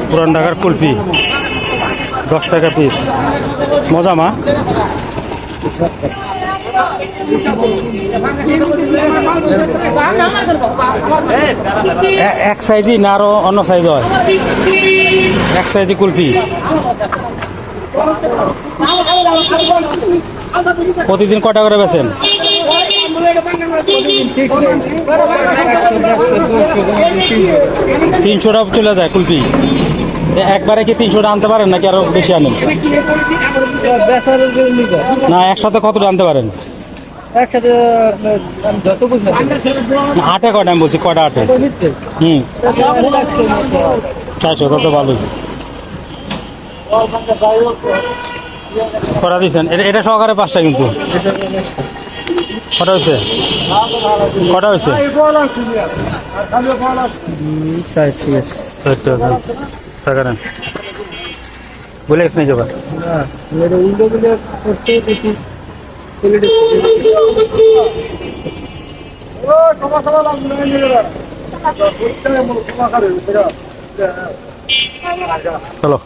পুরান ঢাকার কুলফি 10 টাকা পিস। মজা মা। এক সাইজই না আরো অন্য সাইজ হয়? এক সাইজে কুলফি প্রতিদিন কটা করে বেচেন? 300টা চলে যায় কুলফি। একবারে কি 300টা আনতে পারেন নাকি আরো বেশি আনেন? না একসাথে কতটা আনতে পারেন? হাটে কটা? আমি বলছি কটা হাটে? 400, তত ভালোই। কটা দিচ্ছেন? এটা সহকারে 5টা কিন্তু। কটা হয়েছে? কটা হয়েছে? 60 টাকা নেন। বলে গেছে নাকি আবার? চলো।